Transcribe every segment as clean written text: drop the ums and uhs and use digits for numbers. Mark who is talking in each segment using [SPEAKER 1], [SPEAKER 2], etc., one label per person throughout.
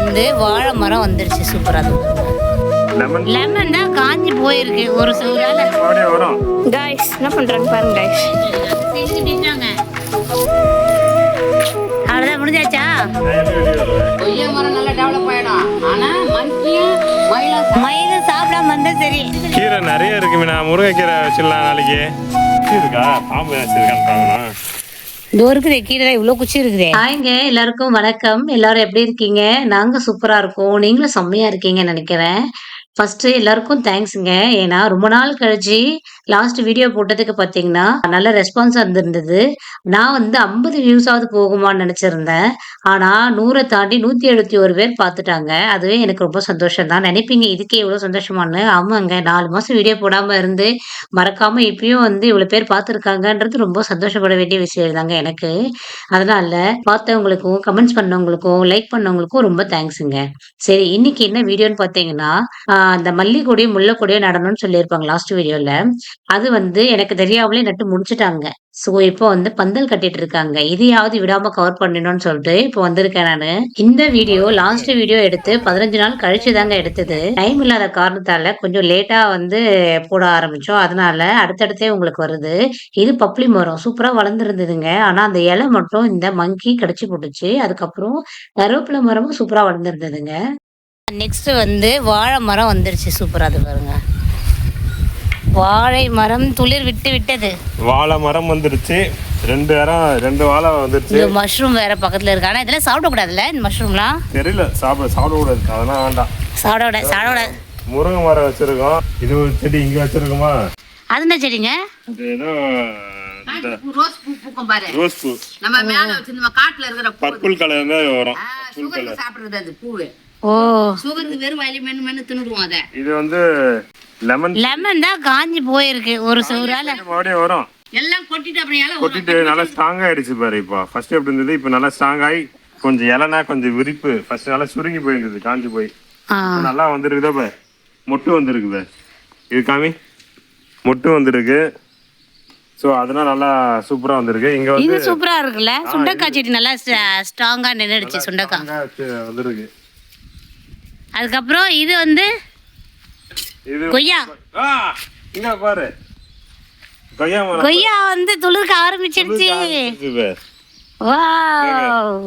[SPEAKER 1] வந்து வாழை மரம் வந்துருச்சு. சூப்பரா லெமன் தான் காஞ்சி போயிருக்கு ஒரு சூறால
[SPEAKER 2] வரும்.
[SPEAKER 3] गाइस என்ன பண்றாங்க பாருங்க गाइस.
[SPEAKER 1] அவ்வளவுதான் முடிஞ்சாச்சா?
[SPEAKER 4] கொய்யா மரம் நல்லா டெவலப் ஆயிடும். ஆனா
[SPEAKER 1] மயிலும் சாப்பிடாம வந்தா சரி.
[SPEAKER 2] கீரை நிறைய இருக்கு மீனா. முருங்கைக்கீரை வச்சிடலாம் நாளைக்கு. இருக்கா பாம்பு வச்சிருக்கான்னு
[SPEAKER 1] இதோ இருக்குது கீழே இவ்வளோ குச்சி இருக்குதே. ஹாய்ங்க, எல்லாருக்கும் வணக்கம். எல்லாரும் எப்படி இருக்கீங்க? நாங்க சூப்பரா இருக்கோம். நீங்களும் செம்மையா இருக்கீங்கன்னு நினைக்கிறேன். ஃபர்ஸ்ட் எல்லாருக்கும் தேங்க்ஸுங்க. ஏன்னா ரொம்ப நாள் கழிச்சு லாஸ்ட் வீடியோ போட்டதுக்கு பார்த்தீங்கன்னா நல்ல ரெஸ்பான்ஸ் இருந்திருந்தது. நான் வந்து 50 வியூஸாவது போகுமான்னு நினைச்சிருந்தேன். ஆனா 100 தாண்டி 171 பேர் பார்த்துட்டாங்க. அதுவே எனக்கு ரொம்ப சந்தோஷம் தான். நினைப்பீங்க இதுக்கே இவ்வளோ சந்தோஷமானு. ஆமாங்க, 4 மாசம் வீடியோ போடாம இருந்து மறக்காம இப்பயும் வந்து இவ்வளவு பேர் பார்த்துருக்காங்கன்றது ரொம்ப சந்தோஷப்பட வேண்டிய விஷயம் தாங்க எனக்கு. அதனால பார்த்தவங்களுக்கும் கமெண்ட்ஸ் பண்ணவங்களுக்கும் லைக் பண்ணவங்களுக்கும் ரொம்ப தேங்க்ஸுங்க. சரி, இன்னைக்கு என்ன வீடியோன்னு பார்த்தீங்கன்னா அந்த மல்லிகொடியும் முல்லைக்கொடியும் நடணும்னு சொல்லியிருப்பாங்க லாஸ்ட் வீடியோல. அது வந்து எனக்கு தெரியாமலே நட்டு முடிச்சுட்டாங்க. ஸோ இப்போ வந்து பந்தல் கட்டிட்டு இருக்காங்க. இதையாவது விடாம கவர் பண்ணணும்னு சொல்லிட்டு இப்போ வந்திருக்கேன் நானு. இந்த வீடியோ லாஸ்ட் வீடியோ எடுத்து 15 நாள் கழிச்சு தாங்க எடுத்தது. டைம் இல்லாத காரணத்தால கொஞ்சம் லேட்டா வந்து போட ஆரம்பிச்சோம். அதனால அடுத்தடுத்தே உங்களுக்கு வருது. இது பப்ளி மரம் சூப்பரா வளர்ந்துருந்ததுங்க. ஆனா அந்த இலை மட்டும் இந்த மங்கி கடிச்சு போட்டுச்சு. அதுக்கப்புறம் கருவேப்பிலை மரமும் சூப்பரா வளர்ந்துருந்ததுங்க. நெக்ஸ்ட் வந்து வாழை மரம் வந்துருச்சு. சூப்பரா அது பாருங்க. வாழை மரம் துளிர் விட்டு விட்டது.
[SPEAKER 2] வாழை மரம் வந்துருச்சு. ரெண்டு வாழை வந்துருச்சு.
[SPEAKER 1] மஷ்ரூம் வேற பக்கத்துல இருக்கு. ஆனா இதெல்லாம் சாப்பிடக்கூடாதுல்ல, இந்த மஷ்ரூம்லாம்
[SPEAKER 2] தெரியல. சாப்பிடக்கூடாது. அதெல்லாம் வேண்டாம்.
[SPEAKER 1] சாப்பிடக்கூடாது.
[SPEAKER 2] முருங்கை மரம் வச்சிருக்கோம். இது ஒரு செடி இங்க வச்சிருக்கோமா?
[SPEAKER 1] அது என்ன செடிங்க?
[SPEAKER 2] அது ஏதோ
[SPEAKER 4] ரோஸ் பூ பூக்கும் பாரு.
[SPEAKER 2] ரோஸ் பூ
[SPEAKER 4] நம்ம மேல வச்சு நம்ம காட்டுல இருக்கிற
[SPEAKER 2] பர்பிள் கலர்ல வரும்.
[SPEAKER 4] சுகருக்கு சாப்பிடுறது அது பூவு.
[SPEAKER 1] ஓ,
[SPEAKER 4] சுகருக்கு வெறும் வயலி மென்னு தின்னுடுவோம் அத.
[SPEAKER 2] இது வந்து லெமன்
[SPEAKER 1] தான் காஞ்சி போயிருக்கு ஒரு சூறால.
[SPEAKER 2] மறுபடியும் வரும்.
[SPEAKER 4] எல்லாம்
[SPEAKER 2] கொட்டிட்டு நல்லா ஸ்ட்ராங் ஆயிடுச்சு பாரு. இப்போ ஃபர்ஸ்ட் எப்படி இருந்தது, இப்போ நல்லா ஸ்ட்ராங் ஆகி கொஞ்சம் இலைனா கொஞ்சம் விரிப்பு. ஃபர்ஸ்ட் நல்லா சுருங்கி போயிருந்தது, காஞ்சி போய் நல்லா வந்துருக்குதா பாரு. மொட்டு வந்துருக்குது. இது காமி மொட்டு வந்துருக்கு. ஸோ அதெல்லாம் நல்லா சூப்பரா வந்திருக்கு. இங்க வந்து
[SPEAKER 1] இது சூப்பரா இருக்குல்ல. சுண்டக்காய் செடி நல்லா ஸ்ட்ராங்கா நின்னுடுச்சு. சுண்டக்காய்
[SPEAKER 2] வந்துருக்கு.
[SPEAKER 1] அதுக்கப்புறம் இது வந்து
[SPEAKER 2] இது
[SPEAKER 1] கொய்யா.
[SPEAKER 2] இங்க பாரு,
[SPEAKER 1] கொய்யா வந்து துளிர்க்க ஆரம்பிச்சிருச்சு. வாவ்,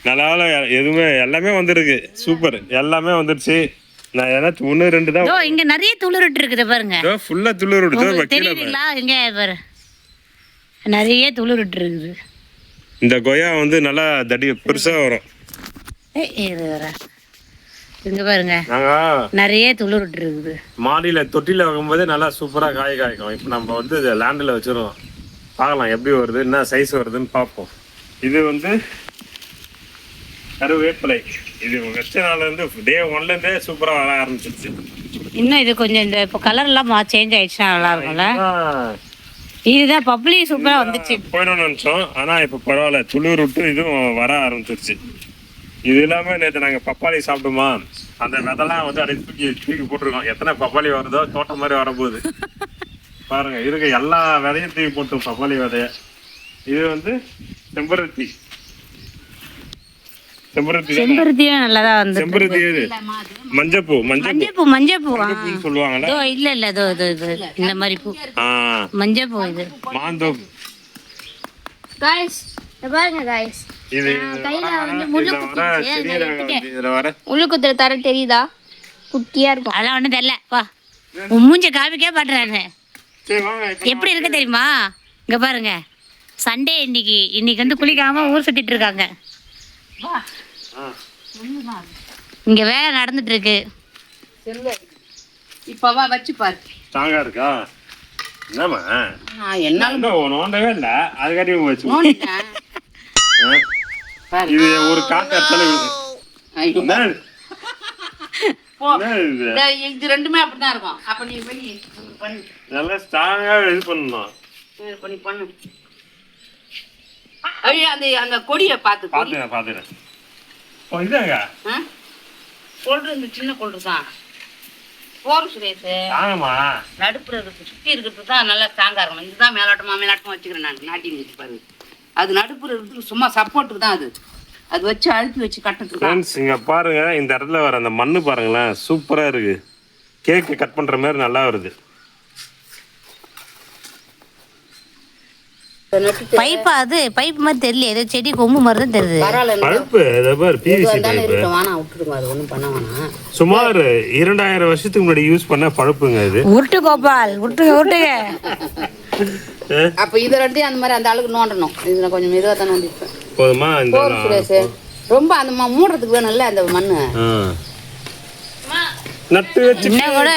[SPEAKER 2] நல்லா எதுவுமே எல்லாமே வந்துருக்கு. சூப்பர், எல்லாமே வந்துருச்சு. நான் ஏதாச்சும் 1-2 தான்.
[SPEAKER 1] இங்க நிறைய துளிர்ட்டு இருக்குது பாருங்க.
[SPEAKER 2] ஃபுல்லா துளிர்ட்டு
[SPEAKER 1] தெரியுதுங்களா? இங்க பாரு, நிறைய துளிர்ட்டு இருக்குது.
[SPEAKER 2] இந்த கொய்யா வந்து நல்லா தடி பெருசா வரும்.
[SPEAKER 1] இங்க பாருங்க, நிறைய துளிர்ட்டு இருக்குது.
[SPEAKER 2] மாடியில தொட்டில வைக்கும்போது நல்லா சூப்பரா காய்க்கும். இப்போ நம்ம வந்து லேண்ட்ல வச்சிருவோம். பார்க்கலாம் எப்படி வருது, என்ன சைஸ் வருதுன்னு பார்ப்போம். இது வந்து கருவேப்பிலை. இது வச்ச நாள்ல இருந்து டே 1ல இருந்தே சூப்பரா வர ஆரம்பிச்சிருச்சு.
[SPEAKER 1] இன்னும் இது கொஞ்சம் இந்த இப்போ கலர் எல்லாம் சேஞ்ச் ஆயிடுச்சுன்னா நல்லா இருக்கும்ல. இதுதான் பப்ளி சூப்பரா வந்துச்சு.
[SPEAKER 2] போயிடணும்னு நினைச்சோம், ஆனா இப்ப பரவாயில்ல. துளிர் விட்டு இதுவும் வர ஆரம்பிச்சிருச்சு. இது இல்லாம நேற்று நாங்க பப்பாளி சாப்பிடுமா, அந்த விதெல்லாம் வந்து அப்படியே தூக்கி போட்டிருக்கோம். எத்தனை பப்பாளி வருதோ தோட்டம் மாதிரி வரப்போகுது பாருங்க. இருக்கு எல்லா விதையும் தூக்கி போட்டோம், பப்பாளி விதைய. இது வந்து செம்பருத்தி.
[SPEAKER 1] செம்பருத்தியும் நல்லதான் வந்து.
[SPEAKER 2] செம்பருத்தி மஞ்சப்பூ சொல்லுவாங்கல்ல.
[SPEAKER 1] இல்ல இந்த மாதிரி பூ மஞ்சப்பூ. இது
[SPEAKER 2] மாந்தோப்பு.
[SPEAKER 3] பாருங்க गाइस,
[SPEAKER 2] இது
[SPEAKER 3] கையில வந்து முள்ளு குத்துற தர தெரியுதா? குட்டியா இருக்கும்.
[SPEAKER 1] அதெல்லாம் ஒண்ணும் தெரியல. வா, மூஞ்ச காமிக்கவே மாட்டேறானு. எப்படி இருக்கு தெரியுமா? இங்க பாருங்க, சண்டே இன்னைக்கு வந்து குளிக்காம ஊர் சுத்திட்டு இருக்காங்க. இங்க வேலை நடந்துட்டு இருக்கு.
[SPEAKER 4] இப்பவா வச்சு பாரு.
[SPEAKER 2] ஸ்ட்ராங்கா இருக்கா? என்னமா என்ன நோண்டவே இல்ல, அதுக்காட்டி வச்சு இது ஒரு காட்டு
[SPEAKER 4] இது ரெண்டுமே அப்படிதான் இருக்கும். அப்ப நீ பண்ணு,
[SPEAKER 2] நல்லா ஸ்ட்ராங்கா இது பண்ணணும்.
[SPEAKER 4] பண்ணு. ஐயா, அந்த கொடியை
[SPEAKER 2] பாத்துறேன். இதாங்க
[SPEAKER 4] கொள்று, இந்த சின்ன கொள்று தான் போரும் சுரேஷ். நடுப்புற சுத்தி இருக்கிறது தான் நல்லா ஸ்ட்ராங்கா இருக்கணும். இதுதான் மேலாட்டமா வச்சுக்கிறேன் நான். நாட்டி வச்சு பாரு, அது நடுப்புற இருக்கிறது சும்மா சப்போர்ட்டுக்கு தான் அது. அது வச்சு அழுத்தி வச்சு கட்டுறதுக்கு
[SPEAKER 2] ஃப்ரெண்ட்ஸ் இங்கே பாருங்க, இந்த இடத்துல வர அந்த மண்ணு பாருங்களேன், சூப்பராக இருக்கு. கேக்கு கட் பண்ணுற மாதிரி நல்லா வருது.
[SPEAKER 1] பைப்பா அது பைப் மாதிரி தெரியல, ஏதோ செடி கொம்பு மாதிரி தான் தெரியுது.
[SPEAKER 2] பழுப்பு இதை பாரு, பிவிசி பைப்பு.
[SPEAKER 4] விட்டுடுங்க, அது ஒன்றும் பண்ண வேணாம்.
[SPEAKER 2] சுமார் 2000 வருஷத்துக்கு முன்னாடி யூஸ் பண்ண பழுப்புங்க இது.
[SPEAKER 1] உருட்டு கோபால், உருட்டுங்க.
[SPEAKER 4] அப்ப இது ரெண்டையும் அந்த மாதிரி அந்த அளவுக்கு நோண்டணும். இதுல கொஞ்சம் மெதுவா தான் நோண்டிப்பேன்.
[SPEAKER 2] போதுமா? இந்த
[SPEAKER 4] சுரேஷ் ரொம்ப அந்த மூடுறதுக்கு வேணும்ல அந்த மண்ணு.
[SPEAKER 2] நட்டு வச்சு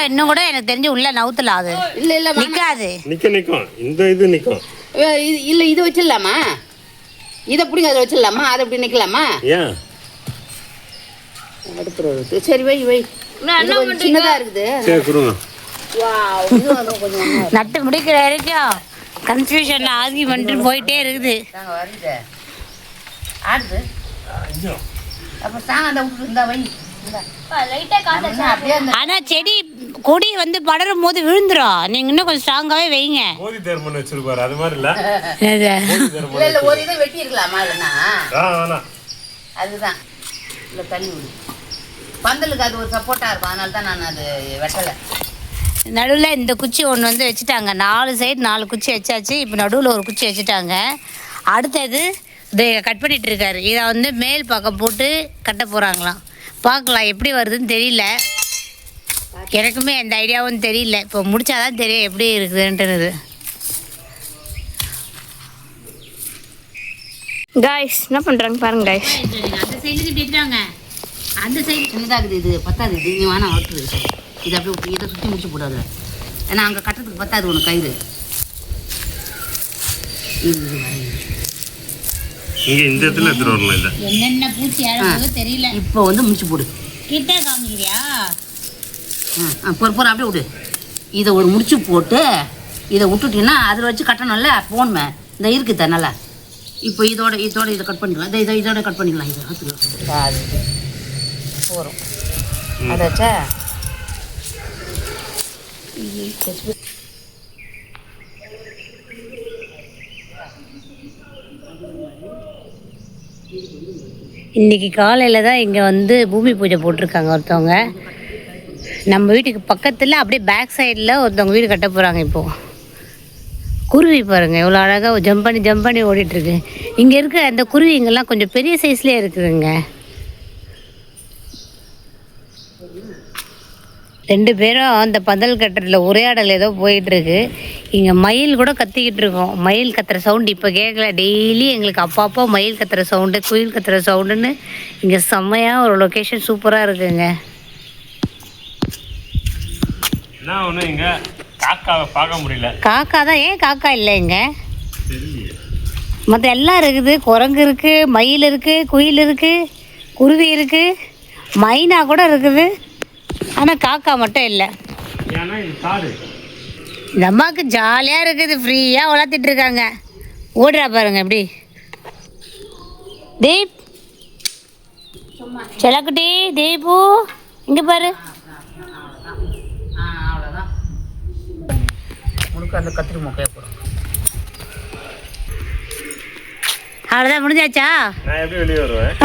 [SPEAKER 1] இன்னும் கூட எனக்கு தெரிஞ்சு உள்ள நவுத்துல அது
[SPEAKER 4] இல்ல
[SPEAKER 1] நிக்காது.
[SPEAKER 2] நிக்கும் இந்த இது நிக்கும்.
[SPEAKER 4] இல்ல இது வச்சிடலாமா? இதை பிடிங்க, அதை வச்சிடலாமா? அதை இப்படி நிக்கலாமா?
[SPEAKER 2] ஏன்
[SPEAKER 4] அடுப்புறது? சரி வை சின்னதா இருக்குது.
[SPEAKER 2] சரி கொடுங்க.
[SPEAKER 4] கொஞ்சம்
[SPEAKER 1] நட்டு முடிக்கிற வரைக்கும் கன்ஃபியூஷன்ல ஆர்கியூமெண்ட் போயிட்டே இருக்குது.
[SPEAKER 4] வருது ஆடுது. அப்ப தாங்க அந்த விட்டு இருந்தா வை.
[SPEAKER 1] ஆனா செடி கொடி வந்து படரும் போது விழுந்துரும். நீங்க இன்னும் கொஞ்சம் ஸ்ட்ராங்காவே வைங்க.
[SPEAKER 2] மோதி தேர்மன் வச்சிருப்பாரு, அது மாதிரி இல்ல.
[SPEAKER 4] இல்ல ஒரு இதை வெட்டி இருக்கலாமா? இல்லைன்னா அதுதான் இல்ல தள்ளி விடு. பந்தலுக்கு அது ஒரு சப்போர்ட்டா இருக்கும், அதனால தான் நான் அது வெட்டலை.
[SPEAKER 1] நடுவில் இந்த குச்சி ஒன்று வந்து வச்சுட்டாங்க. 4 சைடு 4 குச்சி வச்சாச்சு. இப்போ நடுவில் ஒரு குச்சி வச்சுட்டாங்க. அடுத்தது இதை கட் பண்ணிட்டு இருக்காரு. இதை வந்து மேல் பக்கம் போட்டு கட்ட போகிறாங்களாம். பார்க்கலாம் எப்படி வருதுன்னு தெரியல. எனக்குமே எந்த ஐடியாவும் தெரியல. இப்போ முடிச்சாதான் தெரியும் எப்படி இருக்குதுன்றது.
[SPEAKER 3] காய்ஸ் என்ன பண்றாங்க பாருங்க காய்ஸ்.
[SPEAKER 1] அந்த சைடு திட்டாங்க, அந்த சைடு
[SPEAKER 4] சின்னதாகுது. இது பத்தாது. இது நீ வேணா வளர்த்துது. இது அப்படியே இதை சுற்றி முடிச்சு போடாது. ஏன்னா அங்கே கட்டுறதுக்கு பத்தாது ஒன்று கயிறு.
[SPEAKER 2] இங்க இந்த இடத்துல எடுத்துட்டு வரணும். இல்ல
[SPEAKER 1] என்னென்ன பூச்சி ஆடுறதோ தெரியல.
[SPEAKER 4] இப்போ வந்து முடிச்சு போடு.
[SPEAKER 1] கிட்ட காமிக்கிறியா?
[SPEAKER 4] பொறு அப்படியே விடு. இதை ஒரு முடிச்சு போட்டு இதை விட்டுட்டீங்கன்னா அதில் வச்சு கட்டணும்ல போன்மே. இந்த இருக்குது நல்லா. இப்போ இதோட இதை கட் பண்ணிக்கலாம். இதோட கட் பண்ணிக்கலாம். இதை போகிறோம் அதாச்சா.
[SPEAKER 1] இன்றைக்கி காலையில் தான் இங்கே வந்து பூமி பூஜை போட்டிருக்காங்க ஒருத்தவங்க. நம்ம வீட்டுக்கு பக்கத்தில் அப்படியே பேக் சைடில் ஒருத்தவங்க வீடு கட்ட போகிறாங்க. இப்போது குருவி பாருங்கள் எவ்வளோ அழகாக ஜம்ப் பண்ணி ஓடிட்டுருக்கு. இங்கே இருக்க அந்த குருவிங்கெல்லாம் கொஞ்சம் பெரிய சைஸ்லேயே இருக்குதுங்க. 2 பேரும் அந்த பந்தல் கட்டுறதுல உரையாடல் ஏதோ போயிட்டுருக்கு. இங்கே மயில் கூட கத்திக்கிட்டு இருக்கோம். மயில் கத்துற சவுண்டு இப்போ கேட்கல. டெய்லி எங்களுக்கு அப்பப்போ மயில் கத்துற சவுண்டு, குயில் கத்துற சவுண்டுன்னு இங்கே செம்மையாக ஒரு லொக்கேஷன் சூப்பராக இருக்குங்க.
[SPEAKER 2] என்ன ஒன்று இங்க காக்காவை பார்க்க முடியல.
[SPEAKER 1] காக்கா தான். ஏன் காக்கா இல்லை இங்கே? மற்ற எல்லாம் இருக்குது. குரங்கு இருக்குது, மயில் இருக்குது, குயில் இருக்குது, குருவி இருக்குது, மைனா கூட இருக்குது. ஆனால் காக்கா மட்டும் இல்லை.
[SPEAKER 2] ஏன்னா இது காடு.
[SPEAKER 1] இந்த அம்மாவுக்கு ஜாலியாக இருக்குது. ஃப்ரீயாக வளர்த்துட்டு இருக்காங்க. ஓடுறா பாருங்க எப்படி. தீப் செலக்குட்டி, தீபு இங்கே பாரு.
[SPEAKER 4] அவ்வளோதான். முழுக்க அந்த கத்திரி மொக்கையை போடும்.
[SPEAKER 1] அவ்வளோதான், முடிஞ்சாச்சா?
[SPEAKER 2] நான் எப்படி வெளியே வருவேன்?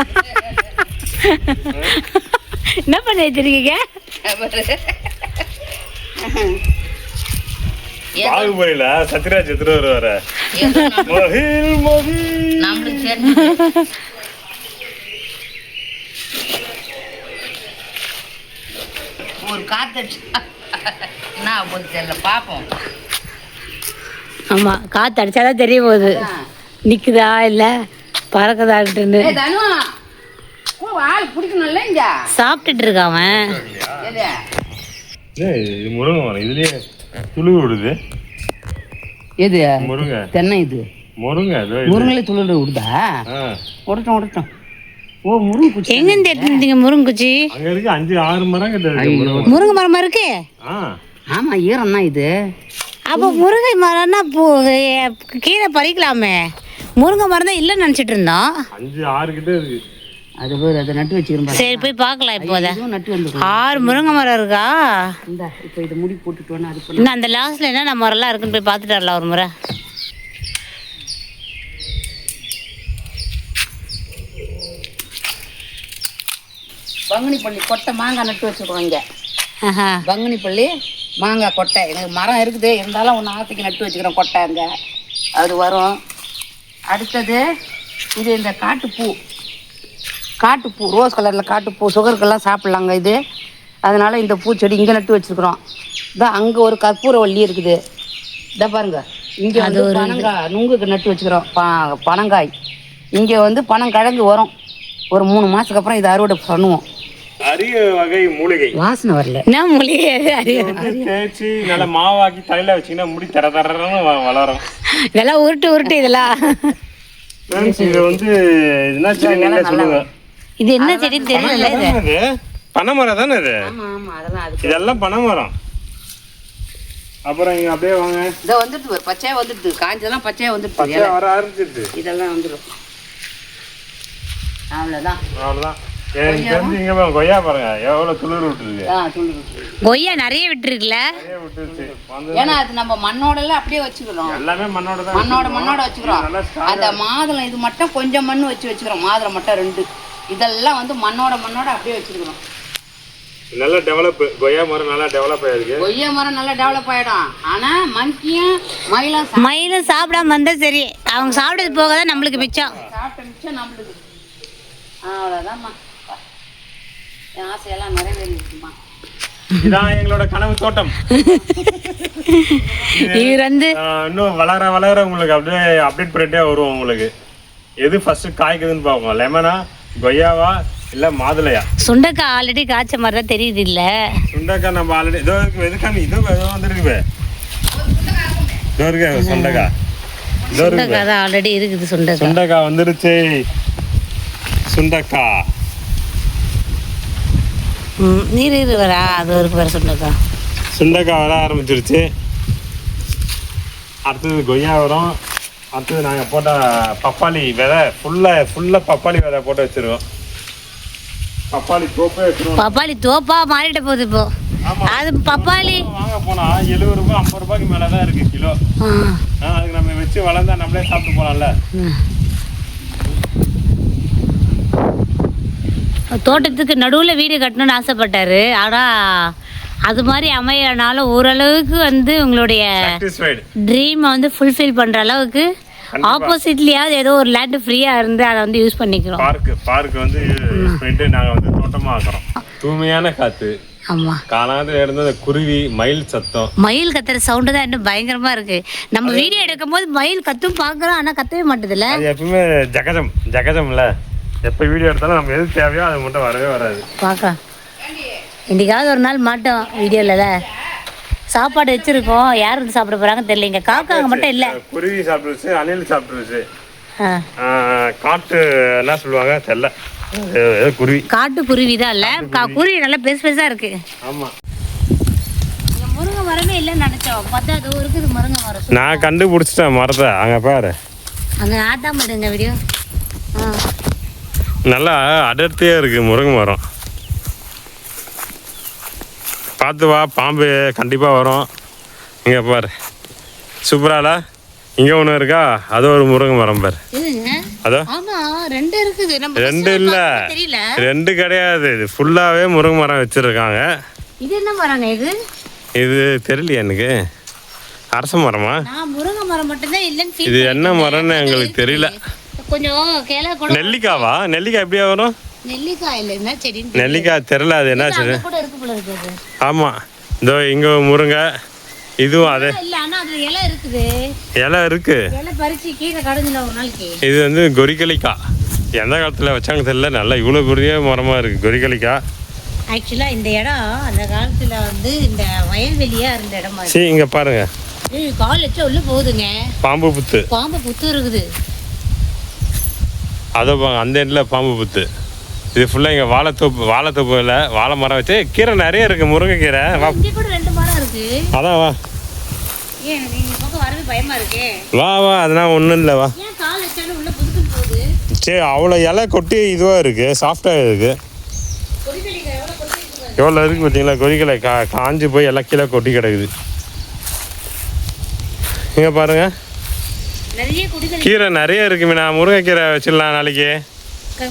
[SPEAKER 1] என்ன பண்ணி வச்சிருக்கீங்க?
[SPEAKER 2] பாகுபலியில சத்யராஜ் எடுத்துட்டு வருவாரு.
[SPEAKER 4] நம்மளுக்கு ஒரு காத்து என்ன போது தெரியல, பார்ப்போம்.
[SPEAKER 1] ஆமாம், காற்று அடிச்சாதான் தெரிய போகுது நிற்குதா இல்லை பறக்குதான்ட்டுன்னு.
[SPEAKER 4] ஆள் பிடிக்கணும்ல இங்க.
[SPEAKER 1] சாப்பிட்டுட்டு இருக்காவன்.
[SPEAKER 2] இது முருங்கை மரம். இதுலயே துளு விடுது.
[SPEAKER 4] எது
[SPEAKER 2] முருங்கை?
[SPEAKER 4] தென்னை. இது
[SPEAKER 2] முருங்கை.
[SPEAKER 4] முருங்கை துளு விடுதா? உடட்டும். ஓ முருங்கை குச்சி
[SPEAKER 1] எங்கேருந்து எடுத்துருந்தீங்க? முருங்குச்சி
[SPEAKER 2] அங்க இருக்கு. 5-6 மரம் கிட்ட இருக்கு.
[SPEAKER 1] முருங்கை மரமா இருக்கு.
[SPEAKER 4] ஆமா, ஈரம் தான் இது.
[SPEAKER 1] அப்போ முருங்கை மரம்னா கீரை பறிக்கலாமே. முருங்கை மரம் தான் இல்லைன்னு நினச்சிட்டு இருந்தோம்.
[SPEAKER 2] 5-6 கிட்ட இருக்கு.
[SPEAKER 4] அது பேர் அதை நட்டு வச்சுக்கிறோம்.
[SPEAKER 1] சரி போய் பார்க்கலாம். இப்போத
[SPEAKER 4] நட்டு வந்து
[SPEAKER 1] 6 முருங்கை மரம் இருக்கா?
[SPEAKER 4] இந்த இப்போ இதை முடி போட்டுட்டோன்னா அது
[SPEAKER 1] இன்னும் அந்த லாஸ்ட்ல என்ன மரம்லாம் இருக்குன்னு போய் பார்த்துட்டு வரலாம் ஒரு முறை.
[SPEAKER 4] பங்குனிப்பள்ளி கொட்டை மாங்காய் நட்டு வச்சுருக்கோம் இங்கே.
[SPEAKER 1] ஆஹா.
[SPEAKER 4] பங்குனிப்பள்ளி மாங்காய் கொட்டை எனக்கு மரம் இருக்குது, இருந்தாலும் ஒன்று ஆற்றுக்கு நட்டு வச்சுக்கிறோம் கொட்டை அங்கே, அது வரும். அடுத்தது இது இந்த காட்டுப்பூ ரோஸ் கலரில் காட்டுப்பூ சுகருக்கெல்லாம் சாப்பிட்லாங்க இது. அதனால் இந்த பூச்செடி இங்கே நட்டு வச்சுருக்குறோம். இதான் அங்கே ஒரு கற்பூரவள்ளி இருக்குது, இதை பாருங்க. இங்கே வந்து பனங்காய் நுங்குக்கு நட்டு வச்சுக்கிறோம், பனங்காய். இங்கே வந்து பனங்கிழங்கு வரும், ஒரு 3 மாதத்துக்கு அப்புறம் இதை அறுவடை பண்ணுவோம்.
[SPEAKER 2] அரிய வகை மூலிகை.
[SPEAKER 4] வாசனை வரல.
[SPEAKER 1] என்ன மூலிகை
[SPEAKER 2] தேய்ச்சி நல்லா மாவாக்கி தலையில வச்சீங்கன்னா முடி தர தரன்னு வளரும்.
[SPEAKER 1] இதெல்லாம் உருட்டு இதெல்லாம்.
[SPEAKER 2] இது வந்து என்ன செடி சொல்லுங்க?
[SPEAKER 1] இது என்ன செடின்னு தெரியல.
[SPEAKER 2] இது பனைமரம் தானே இது? இதெல்லாம் பனைமரம். அப்புறம் இங்க அப்படியே வாங்க.
[SPEAKER 4] இதை வந்துட்டு பச்சையா வந்துட்டு, காஞ்சதெல்லாம் பச்சையா வந்துட்டு,
[SPEAKER 2] பச்சையா வர ஆரம்பிச்சிருது.
[SPEAKER 4] இதெல்லாம் வந்துடும். அவ்வளோதான்.
[SPEAKER 2] எனக்கு தெரிஞ்சு இங்க பாருங்க, கொய்யா பாருங்க எவ்வளவு துளிர் விட்டுருக்கு.
[SPEAKER 1] கொய்யா நிறைய விட்டுருக்குல்ல.
[SPEAKER 4] ஏன்னா அது நம்ம மண்ணோட எல்லாம் அப்படியே வச்சுக்கிறோம்.
[SPEAKER 2] எல்லாமே மண்ணோட
[SPEAKER 4] வச்சுக்கிறோம். அந்த மாதுளம் இது மட்டும் கொஞ்சம் மண் வச்சுக்கிறோம். மாதுளம் மட்டும் 2. இதெல்லாம் வந்து மண்ணோட அப்படியே வச்சுக்கிறோம்.
[SPEAKER 2] நல்லா டெவலப். கொய்யா மரம் நல்லா டெவலப் ஆயிருக்கு.
[SPEAKER 4] கொய்யா மரம் நல்லா டெவலப் ஆயிடும். ஆனா மங்கியும்
[SPEAKER 1] மயிலும் சாப்பிடாம வந்தா சரி, அவங்க சாப்பிட்டது போகதான் நம்மளுக்கு மிச்சம்.
[SPEAKER 4] சாப்பிட்ட மிச்சம் நம்மளுக்கு. அவ்வளோதான்மா, என் ஆசையெல்லாம் நிறைவேறிடுச்சுமா.
[SPEAKER 2] இதான் எங்களோட கனவு தோட்டம்.
[SPEAKER 1] இவர் வந்து
[SPEAKER 2] இன்னும் வளர உங்களுக்கு அப்படியே அப்டேட் பண்ணிட்டே வருவோம். உங்களுக்கு எது ஃபர்ஸ்ட் காய்க்குதுன்னு பார்ப்போம். லெமனா, கொய்யாவா, இல்ல மாதுளையா?
[SPEAKER 1] சுண்டைக்காய் ஆல்ரெடி காய்ச்ச மாதிரி தான் தெரியுது இல்ல?
[SPEAKER 2] சுண்டைக்காய் நம்ம ஆல்ரெடி இதோ இருக்கு. எதுக்காம இதோ வந்துருக்கு. இதோ இருக்கு சுண்டைக்காய்.
[SPEAKER 1] சுண்டைக்காய் தான் ஆல்ரெடி இருக்குது.
[SPEAKER 2] சுண்டைக்காய் வந்துருச்சு. சுண்டைக்காய்
[SPEAKER 1] நீர் வரா, அது இருக்கு வேற.
[SPEAKER 2] சுண்டைக்காய் வர ஆரம்பிச்சிருச்சு. அடுத்தது கொய்யா வரும். அடுத்தது நாங்கள் போட்ட பப்பாளி விதை ஃபுல்லாக பப்பாளி விதை போட்டு வச்சிருக்கோம். பப்பாளி தோப்பே வச்சிருவோம்.
[SPEAKER 1] பப்பாளி தோப்பா மாறிட்ட போகுது இப்போ. அது பப்பாளி
[SPEAKER 2] வாங்க போனா 70 ரூபாய் 50 ரூபாய்க்கு மேலே தான் இருக்கு கிலோ. அதுக்கு நம்ம வச்சு வளர்ந்தா நம்மளே சாப்பிட்டு போகலாம்ல.
[SPEAKER 1] தோட்டத்துக்கு நடுவில் வீடு கட்டணும்னு ஆசைப்பட்டாரு. ஆனால் அது மாதிரி அமையனாலும் ஓரளவுக்கு வந்து உங்களுடைய ட்ரீமை வந்து ஃபுல்ஃபில் பண்ணுற அளவுக்கு ஆப்போசிட்லயாவது ஏதோ ஒரு லேண்ட் ஃப்ரீயாக இருந்து அதை வந்து யூஸ் பண்ணிக்கிறோம்.
[SPEAKER 2] பார்க் வந்து யூஸ் பண்ணிட்டு நாங்கள் வந்து தோட்டமாக ஆக்குறோம். தூய்மையான காற்று.
[SPEAKER 1] ஆமாம்.
[SPEAKER 2] காலாத்துல இருந்த குருவி மயில் சத்தம்,
[SPEAKER 1] மயில் கத்துற சவுண்டு தான் இன்னும் பயங்கரமா இருக்கு. நம்ம வீடியோ எடுக்கும் போது மயில் கத்தும் பார்க்குறோம், ஆனால் கத்தவே மாட்டுதுல்ல.
[SPEAKER 2] எப்பவுமே ஜகஜம்ல எப்போ வீடியோ எடுத்தாலும் நம்ம எது தேவையோ அது மட்டும் வரவே வராது.
[SPEAKER 1] பார்க்கலாம், இன்னைக்காவது ஒரு நாள் மாட்டோம் வீடியோவில். சாப்பாடு வச்சிருக்கோம், யார் வந்து சாப்பிட போறாங்கன்னு தெரியல. இங்கே காக்காங்க மட்டும் இல்லை.
[SPEAKER 2] குருவி சாப்பிட்டுருச்சு, அணில் சாப்பிட்டுருச்சு. காட்டு என்ன சொல்லுவாங்க தெரியல, குருவி.
[SPEAKER 1] காட்டு குருவி தான் இல்லை, குருவி நல்லா பெருசாக இருக்கு.
[SPEAKER 2] ஆமாம்.
[SPEAKER 1] முருங்கை மரமே இல்லைன்னு நினச்சோம், பார்த்தா அது இருக்குது முருங்கை மரம்.
[SPEAKER 2] நான் கண்டுபிடிச்சிட்டேன் மரத்தை. அங்கே பாரு,
[SPEAKER 1] அங்கே ஆட்டாம இருங்க வீடியோ.
[SPEAKER 2] நல்லா அடர்த்தியாக இருக்குது முருங்கை மரம். பார்த்து வா, பாம்பு கண்டிப்பாக வரும். இங்கே பாரு, சூப்பரால. இங்கே ஒன்று இருக்கா, அது ஒரு முருங்கை மரம் பாரு. அதோ
[SPEAKER 1] 2 இருக்குது.
[SPEAKER 2] 2 இல்லை, 2 கிடையாது, இது ஃபுல்லாகவே முருங்கை மரம் வச்சுருக்காங்க.
[SPEAKER 1] இது என்ன மரங்க இது?
[SPEAKER 2] இது தெரியலையா எனக்கு. அரச மரமா?
[SPEAKER 1] முருங்கை மரம் மட்டும்தான் இல்லைன்னு.
[SPEAKER 2] இது என்ன மரம்னு எங்களுக்கு தெரியல.
[SPEAKER 1] கொஞ்சம் கேள கூட.
[SPEAKER 2] நெல்லிக்காவா? நெல்லிக்காய் எப்படியா வரும்?
[SPEAKER 1] நெல்லிக்காய் இல்லை, என்ன செடி?
[SPEAKER 2] நெல்லிக்காய் தெரியல, அது என்ன செடி?
[SPEAKER 1] கூட இருக்கு போல இருக்குது.
[SPEAKER 2] ஆமாம், இதோ இங்கே முருங்கை. இதுவும் அதே
[SPEAKER 1] இல்லை, ஆனால் அதில் இலை இருக்குது.
[SPEAKER 2] இலை இருக்கு,
[SPEAKER 1] இலை பறிச்சு கீழே கடைஞ்சில ஒரு நாளைக்கு.
[SPEAKER 2] இது வந்து கொரிக்கலிக்காய். எந்த காலத்தில் வச்சாங்க தெரியல, நல்லா இவ்வளோ பெரிய மரமாக இருக்குது கொரிக்கலிக்காய்.
[SPEAKER 1] ஆக்சுவலாக இந்த இடம் அந்த காலத்தில் வந்து இந்த வயல்வெளியாக இருந்த இடமா.
[SPEAKER 2] சரி, இங்கே பாருங்க,
[SPEAKER 1] கால் வச்சா உள்ள போகுதுங்க.
[SPEAKER 2] பாம்பு புத்து.
[SPEAKER 1] பாம்பு புத்து இருக்குது.
[SPEAKER 2] அதோ அந்த எண்டில் பாம்பு புத்து. இது ஃபுல்லாக இங்கே வாழைத்தோப்பில் வாழை மரம் வச்சு கீரை நிறைய இருக்குது, முருங்கைக்கீரை.
[SPEAKER 1] இங்கே கூட 2 மரம் இருக்குது.
[SPEAKER 2] அதான் வா.
[SPEAKER 1] ஏன் இந்த பக்கம் வரவே பயமாக இருக்கு.
[SPEAKER 2] வா அதெல்லாம் ஒன்றும் இல்லை, வா.
[SPEAKER 1] ஏன் கால் வச்சாலும் உள்ள புதுக்குன்னு போகுது?
[SPEAKER 2] சரி, அவ்வளோ இலை கொட்டி இதுவாக இருக்குது, சாஃப்டாக இருக்குது. எவ்வளோ இருக்குது பார்த்தீங்களா? கொரிக்கலை காஞ்சி போய் எல்லாம் கீழே கொட்டி கிடக்குது. இங்கே பாருங்கள், கீரை நிறைய இருக்குமே. நான் முருங்கைக்கீரை வச்சிடலாம் நாளைக்கு.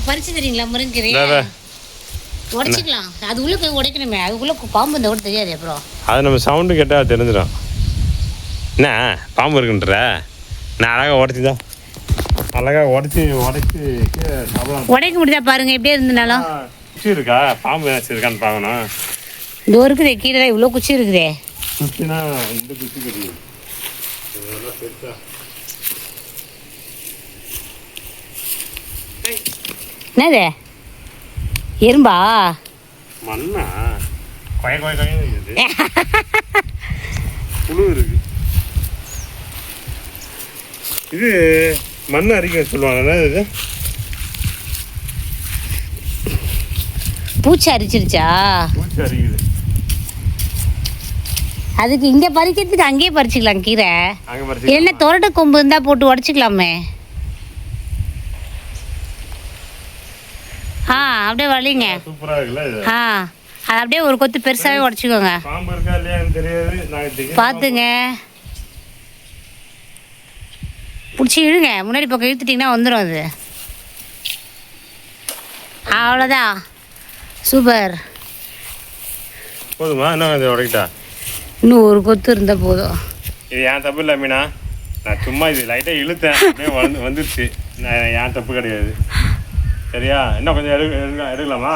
[SPEAKER 1] பறிச்சு தரீங்களா முருங்கைக்கீரை? உடைச்சிக்கலாம். அது உள்ள போய் உடைக்கணுமே, அதுக்குள்ள பாம்பு இந்த கூட தெரியாது. அப்புறம்
[SPEAKER 2] அது நம்ம சவுண்டு கேட்டால் தெரிஞ்சிடும். என்ன பாம்பு இருக்குன்ற நான் அழகாக உடச்சிதான் அழகாக உடச்சி சாப்பிடலாம்.
[SPEAKER 1] உடைக்க முடியுதா பாருங்க, எப்படியே இருந்தனாலும்.
[SPEAKER 2] குச்சி இருக்கா, பாம்பு ஏதாச்சும் இருக்கான்னு பார்க்கணும்.
[SPEAKER 1] இந்த இருக்குதே கீழே தான் இவ்வளோ குச்சி இருக்குதே.
[SPEAKER 2] குச்சினா இந்த குச்சி கிடையாது.
[SPEAKER 1] என்னது எறும்பா?
[SPEAKER 2] மண்ணா கொய கொய கொய இருக்குது. புழு இருக்கு. இது மண் அரிக்க சொல்லுவாங்க. இது
[SPEAKER 1] பூச்சி அரிச்சிருச்சா?
[SPEAKER 2] பூச்சி அரிக்குது.
[SPEAKER 1] அதுக்கு இங்கே பறிக்கிறதுக்கு அங்கேயே பறிச்சுக்கலாம் கீரை. என்ன தொரட்டை கொம்பு இருந்தால் போட்டு உடச்சிக்கலாமே. அப்படியே வலிங்க.
[SPEAKER 2] சூப்பரா இருக்குல்ல இது.
[SPEAKER 1] அது அப்படியே ஒரு கொத்து பெருசாகவே உடச்சிக்கோங்க.
[SPEAKER 2] பாம்பு இருக்கா இல்லையான்னு தெரியாது.
[SPEAKER 1] பார்த்துங்க, பிடிச்சி இழுங்க. முன்னாடி பக்கம் இழுத்துட்டிங்கன்னா வந்துடும் அது. அவ்வளோதான், சூப்பர்.
[SPEAKER 2] போதுமா? என்ன இது உடைக்கிட்டா?
[SPEAKER 1] இன்னும் ஒரு கொத்து இருந்தால் போதும்.
[SPEAKER 2] இது ஏன் தப்பு இல்லை மீனா, நான் சும்மா இது லைட்டாக இழுத்தேன், அப்படியே வந்துருச்சு. நான் ஏன் தப்பு கிடையாது. சரியா? இன்னும் கொஞ்சம் எடுக்கலாமா?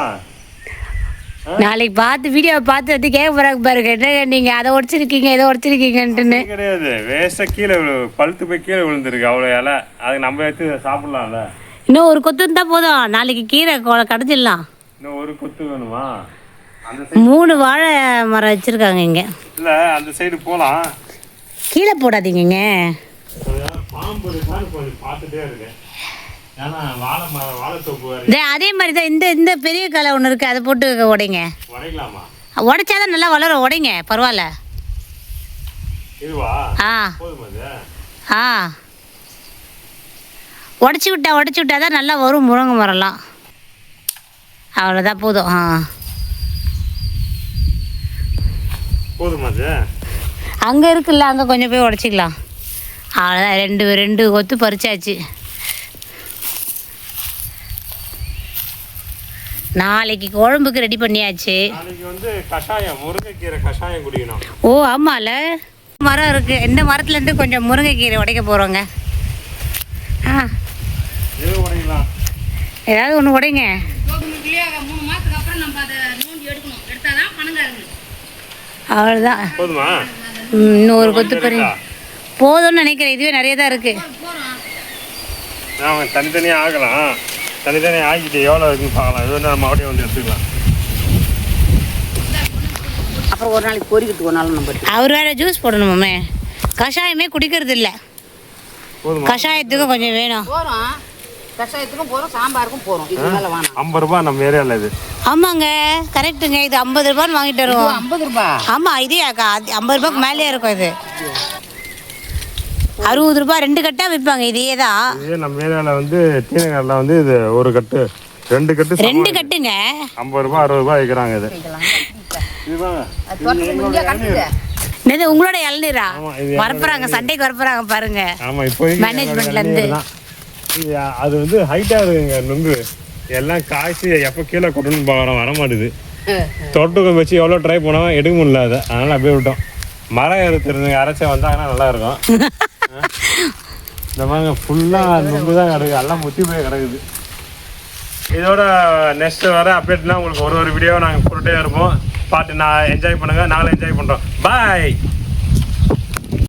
[SPEAKER 1] நாளைக்கு பார்த்து வீடியோவை பார்த்து வந்து கேட்க போறாங்க பாருங்க, என்ன நீங்கள் அதை உடச்சிருக்கீங்க இதை உடச்சிருக்கீங்கன்ட்டுன்னு.
[SPEAKER 2] கிடையாது, வேஸ்ட்டாக கீழே பழுத்து போய் கீழே விழுந்துருக்கு அவ்வளோ இலை. அதுக்கு நம்ம எடுத்து சாப்பிட்லாம்ல.
[SPEAKER 1] இன்னும் ஒரு கொத்து இருந்தால் போதும், நாளைக்கு கீரை கடைஞ்சிடலாம்.
[SPEAKER 2] இன்னும் ஒரு கொத்து வேணுமா? அந்த
[SPEAKER 1] 3 வாழை மரம் வச்சுருக்காங்க இங்கே.
[SPEAKER 2] இல்லை, அந்த சைடு போகலாம்.
[SPEAKER 1] கீழே போடாதீங்க.
[SPEAKER 2] பாம்பு இருக்கான்னு கொஞ்சம் பார்த்துட்டே இருக்கேன். ஏன்னா
[SPEAKER 1] அதே மாதிரி தான் இந்த பெரிய களை ஒன்று இருக்குது, அதை போட்டு உடைங்க.
[SPEAKER 2] உடைக்கலாமா?
[SPEAKER 1] உடைச்சாதான் நல்லா வளரும். உடைங்க, பரவாயில்ல.
[SPEAKER 2] இதுவா?
[SPEAKER 1] உடச்சி விட்டா தான் நல்லா வரும் முருங்கை மரம்லாம். அவ்வளோதான், போதும்.
[SPEAKER 2] போதுமா?
[SPEAKER 1] அங்கே இருக்குல்ல, அங்கே கொஞ்சம் போய் உடச்சிக்கலாம். அவ்வளோதான், ரெண்டு கொத்து பறிச்சாச்சு. நாளைக்கு குழம்புக்கு ரெடி பண்ணியாச்சு.
[SPEAKER 2] நாளைக்கு வந்து கஷாயம், முருங்கைக்கீரை கஷாயம் குடிக்கணும்.
[SPEAKER 1] ஓ ஆமால, மரம் இருக்கு. இந்த மரத்துலேருந்து கொஞ்சம் முருங்கைக்கீரை உடைக்க போகிறோங்க.
[SPEAKER 2] உடைக்கலாம்,
[SPEAKER 1] ஏதாவது ஒன்று உடைங்க.
[SPEAKER 4] 3 மாதத்துக்கு அப்புறம் நம்ம அதை நோண்டி எடுக்கணும். எடுத்தாதான் பணங்காரங்க.
[SPEAKER 1] அவ்வளோதான்.
[SPEAKER 2] போதுமா?
[SPEAKER 1] இன்னும் ஒரு கொத்து பறி போதும்னு நினைக்கிறேன். இதுவே நிறைய தான் இருக்கு.
[SPEAKER 2] தனித்தனியாக ஆகலாம். தனித்தனியாக ஆக்கிட்டு எவ்வளோ இருக்குன்னு பார்க்கலாம். இது வந்து நம்ம அப்படியே வந்து எடுத்துக்கலாம்.
[SPEAKER 4] அப்புறம் ஒரு நாளைக்கு பொறிக்கிட்டு ஒரு நாள் நம்ம
[SPEAKER 1] அவர் வேற ஜூஸ் போடணுமாமே. கஷாயமே குடிக்கிறது இல்லை. கஷாயத்துக்கும் கொஞ்சம் வேணும்.
[SPEAKER 4] போகிறோம், கஷாயத்துக்கும் போகிறோம், சாம்பாருக்கும் போகிறோம். இது மேலே வேணும்.
[SPEAKER 2] 50 ரூபா நம்ம ஏரியாவில் இது.
[SPEAKER 1] ஆமாங்க, கரெக்டுங்க. இது 50 ரூபான்னு வாங்கிட்டு வருவோம்.
[SPEAKER 4] 50 ரூபா?
[SPEAKER 1] ஆமாம், இதே 50 ரூபாய்க்கு மேலேயே இருக்கும். இது 60 ரூபாய் 2 கட்டாக விற்பாங்க. இதே தான்.
[SPEAKER 2] இதே நம்ம ஏரியாவில் வந்து டீனகரில் வந்து இது ஒரு கட்டு 2 கட்டு
[SPEAKER 1] 2 கட்டுங்க
[SPEAKER 2] 50 ரூபா 60 ரூபாய் விற்கிறாங்க.
[SPEAKER 1] இது உங்களோட இளநீரா? வரப்புறாங்க, சண்டைக்கு வரப்புறாங்க பாருங்க.
[SPEAKER 2] ஆமாம், இப்போ
[SPEAKER 1] மேனேஜ்மெண்ட்ல இருந்து.
[SPEAKER 2] அது வந்து ஹைட்டாக இருக்குங்க. நுங்கு எல்லாம் காய்ச்சி எப்போ கீழே கொட்டணும்னு பார்க்குறோம், வர மாட்டுது. தோட்டத்துக்கு வச்சு எவ்வளோ ட்ரை பண்ணோம், எடுக்க முடியல. அதை அதனால் அப்படியே விட்டோம். மரம் எடுத்துருந்துங்க, அரைச்சா வந்தாங்கன்னா நல்லா இருக்கும். இந்த மாதிரி ஃபுல்லாக நுங்கு தான் கிடக்குது, எல்லாம் முத்தி போய் கிடக்குது. இதோட நெக்ஸ்ட் வர அப்டேட்லாம் உங்களுக்கு ஒரு வீடியோவை நாங்கள் போட்டுகிட்டே இருப்போம். பார்த்து நான் என்ஜாய் பண்ணுங்கள், நாங்களும் என்ஜாய் பண்ணுறோம். பாய்.